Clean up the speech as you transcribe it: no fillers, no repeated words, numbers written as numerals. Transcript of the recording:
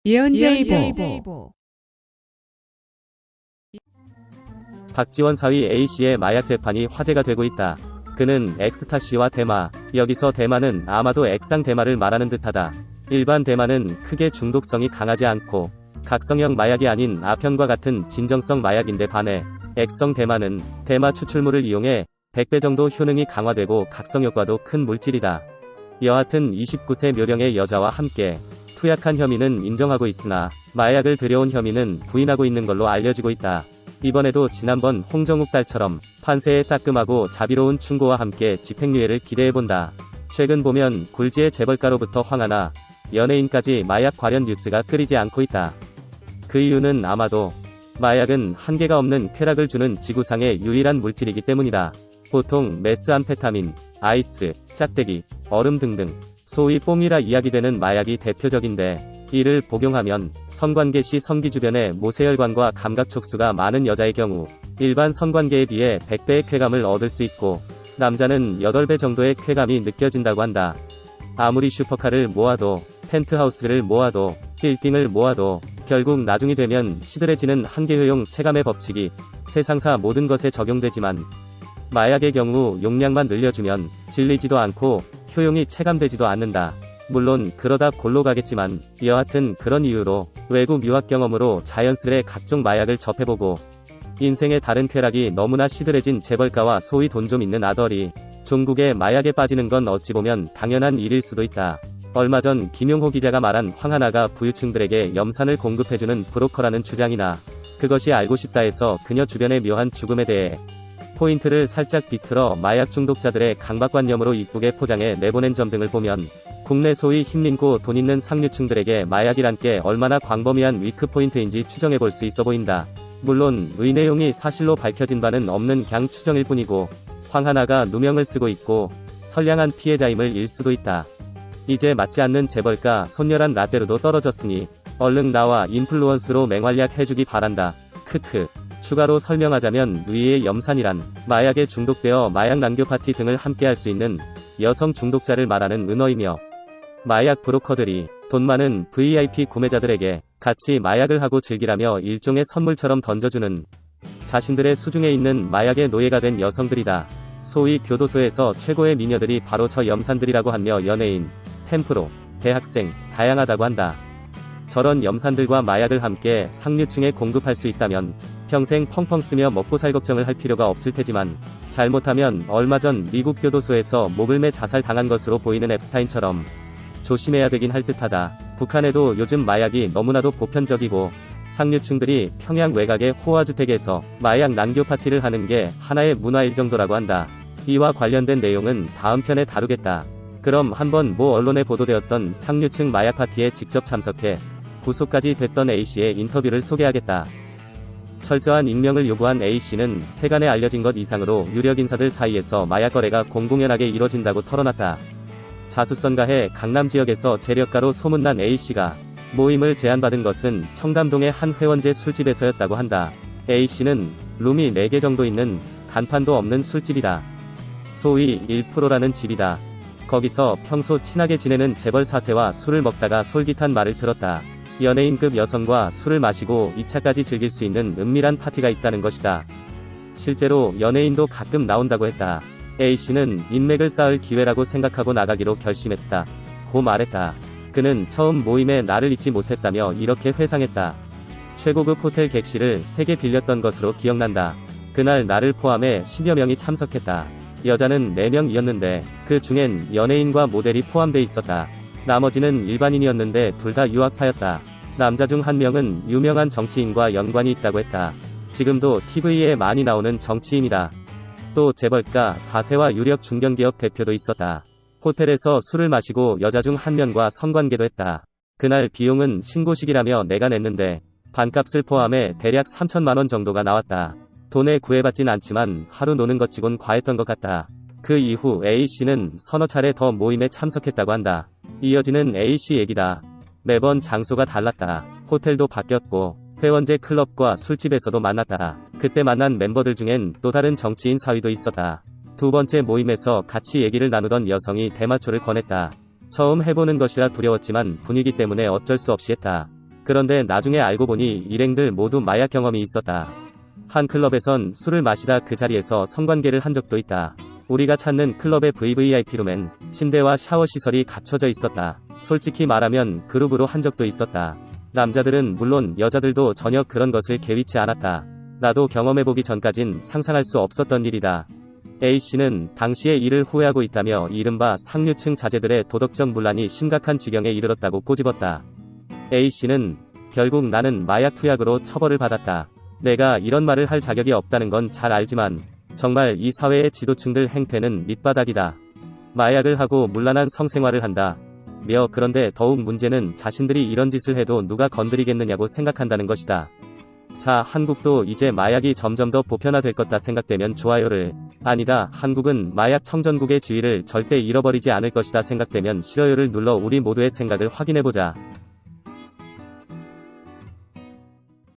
예언제이보 박지원 사위 A씨의 마약 재판이 화제가 되고 있다. 그는 엑스타시와 대마, 여기서 대마는 아마도 액상 대마를 말하는 듯하다. 일반 대마는 크게 중독성이 강하지 않고 각성형 마약이 아닌 아편과 같은 진정성 마약인데 반해 액성 대마는 대마 추출물을 이용해 100배 정도 효능이 강화되고 각성 효과도 큰 물질이다. 여하튼 29세 묘령의 여자와 함께 투약한 혐의는 인정하고 있으나 마약을 들여온 혐의는 부인하고 있는 걸로 알려지고 있다. 이번에도 지난번 홍정욱 딸처럼 판세에 따끔하고 자비로운 충고와 함께 집행유예를 기대해본다. 최근 보면 굴지의 재벌가로부터 황하나 연예인까지 마약 관련 뉴스가 끊이지 않고 있다. 그 이유는 아마도 마약은 한계가 없는 쾌락을 주는 지구상의 유일한 물질이기 때문이다. 보통 메스암페타민, 아이스, 짝대기, 얼음 등등 소위 뽕이라 이야기되는 마약이 대표적인데 이를 복용하면 성관계 시 성기 주변의 모세혈관과 감각 촉수가 많은 여자의 경우 일반 성관계에 비해 100배의 쾌감을 얻을 수 있고 남자는 8배 정도의 쾌감이 느껴진다고 한다. 아무리 슈퍼카를 모아도 펜트하우스를 모아도 빌딩을 모아도 결국 나중이 되면 시들해지는 한계효용 체감의 법칙이 세상사 모든 것에 적용되지만 마약의 경우 용량만 늘려주면 질리지도 않고 효용이 체감되지도 않는다. 물론 그러다 골로 가겠지만 여하튼 그런 이유로 외국 유학 경험으로 자연스레 각종 마약을 접해보고 인생의 다른 쾌락이 너무나 시들해진 재벌가와 소위 돈 좀 있는 아덜이 종국의 마약에 빠지는 건 어찌 보면 당연한 일일 수도 있다. 얼마 전 김용호 기자가 말한 황하나가 부유층들에게 염산을 공급해주는 브로커라는 주장이나 그것이 알고 싶다에서 그녀 주변의 묘한 죽음에 대해 포인트를 살짝 비틀어 마약 중독자들의 강박관념으로 이쁘게 포장해 내보낸 점 등을 보면 국내 소위 힘있고 돈 있는 상류층들에게 마약이란 게 얼마나 광범위한 위크포인트인지 추정해볼 수 있어 보인다. 물론 의 내용이 사실로 밝혀진 바는 없는 갱 추정일 뿐이고 황하나가 누명을 쓰고 있고 선량한 피해자임을 일 수도 있다. 이제 맞지 않는 재벌가 손녀란 라떼로도 떨어졌으니 얼른 나와 인플루언스로 맹활약 해주기 바란다. 크크. 추가로 설명하자면 위의 염산이란 마약에 중독되어 마약 난교 파티 등을 함께 할 수 있는 여성 중독자를 말하는 은어이며 마약 브로커들이 돈 많은 VIP 구매자들에게 같이 마약을 하고 즐기라며 일종의 선물처럼 던져주는 자신들의 수중에 있는 마약의 노예가 된 여성들이다. 소위 교도소에서 최고의 미녀들이 바로 저 염산들이라고 하며 연예인, 템프로, 대학생, 다양하다고 한다. 저런 염산들과 마약을 함께 상류층에 공급할 수 있다면 평생 펑펑 쓰며 먹고 살 걱정을 할 필요가 없을 테지만 잘못하면 얼마 전 미국 교도소에서 목을 매 자살당한 것으로 보이는 앱스타인처럼 조심해야 되긴 할 듯하다. 북한에도 요즘 마약이 너무나도 보편적이고 상류층들이 평양 외곽의 호화주택에서 마약 난교 파티를 하는 게 하나의 문화일 정도라고 한다. 이와 관련된 내용은 다음 편에 다루겠다. 그럼 한번 모 언론에 보도되었던 상류층 마약 파티에 직접 참석해 구속까지 됐던 A씨의 인터뷰를 소개하겠다. 철저한 익명을 요구한 A씨는 세간에 알려진 것 이상으로 유력 인사들 사이에서 마약 거래가 공공연하게 이뤄진다고 털어놨다. 자수성가해 강남 지역에서 재력가로 소문난 A씨가 모임을 제안받은 것은 청담동의 한 회원제 술집에서였다고 한다. A씨는 룸이 4개 정도 있는 간판도 없는 술집이다. 소위 1%라는 집이다. 거기서 평소 친하게 지내는 재벌 4세와 술을 먹다가 솔깃한 말을 들었다. 연예인급 여성과 술을 마시고 2차까지 즐길 수 있는 은밀한 파티가 있다는 것이다. 실제로 연예인도 가끔 나온다고 했다. A씨는 인맥을 쌓을 기회라고 생각하고 나가기로 결심했다. 고 말했다. 그는 처음 모임에 나를 잊지 못했다며 이렇게 회상했다. 최고급 호텔 객실을 3개 빌렸던 것으로 기억난다. 그날 나를 포함해 10여 명이 참석했다. 여자는 4명이었는데 그 중엔 연예인과 모델이 포함돼 있었다. 나머지는 일반인이었는데 둘 다 유학파였다. 남자 중 한 명은 유명한 정치인과 연관이 있다고 했다. 지금도 TV에 많이 나오는 정치인이다. 또 재벌가 4세와 유력 중견기업 대표도 있었다. 호텔에서 술을 마시고 여자 중 한 명과 성관계도 했다. 그날 비용은 신고식이라며 내가 냈는데 반값을 포함해 대략 3천만원 정도가 나왔다. 돈에 구애받진 않지만 하루 노는 것 치곤 과했던 것 같다. 그 이후 A씨는 서너 차례 더 모임에 참석했다고 한다. 이어지는 A씨 얘기다. 매번 장소가 달랐다. 호텔도 바뀌었고 회원제 클럽과 술집에서도 만났다. 그때 만난 멤버들 중엔 또 다른 정치인 사위도 있었다. 두 번째 모임에서 같이 얘기를 나누던 여성이 대마초를 권했다. 처음 해보는 것이라 두려웠지만 분위기 때문에 어쩔 수 없이 했다. 그런데 나중에 알고 보니 일행들 모두 마약 경험이 있었다. 한 클럽에선 술을 마시다 그 자리에서 성관계를 한 적도 있다. 우리가 찾는 클럽의 VVIP룸엔 침대와 샤워 시설이 갖춰져 있었다. 솔직히 말하면 그룹으로 한 적도 있었다. 남자들은 물론 여자들도 전혀 그런 것을 개의치 않았다. 나도 경험해보기 전까진 상상할 수 없었던 일이다. A씨는 당시의 일을 후회하고 있다며 이른바 상류층 자제들의 도덕적 문란이 심각한 지경에 이르렀다고 꼬집었다. A씨는 결국 나는 마약 투약으로 처벌을 받았다. 내가 이런 말을 할 자격이 없다는 건 잘 알지만 정말 이 사회의 지도층들 행태는 밑바닥이다. 마약을 하고 문란한 성생활을 한다. 그런데 더욱 문제는 자신들이 이런 짓을 해도 누가 건드리겠느냐고 생각한다는 것이다. 자, 한국도 이제 마약이 점점 더 보편화될 것다 생각되면 좋아요를, 아니다, 한국은 마약 청정국의 지위를 절대 잃어버리지 않을 것이다 생각되면 싫어요를 눌러 우리 모두의 생각을 확인해보자.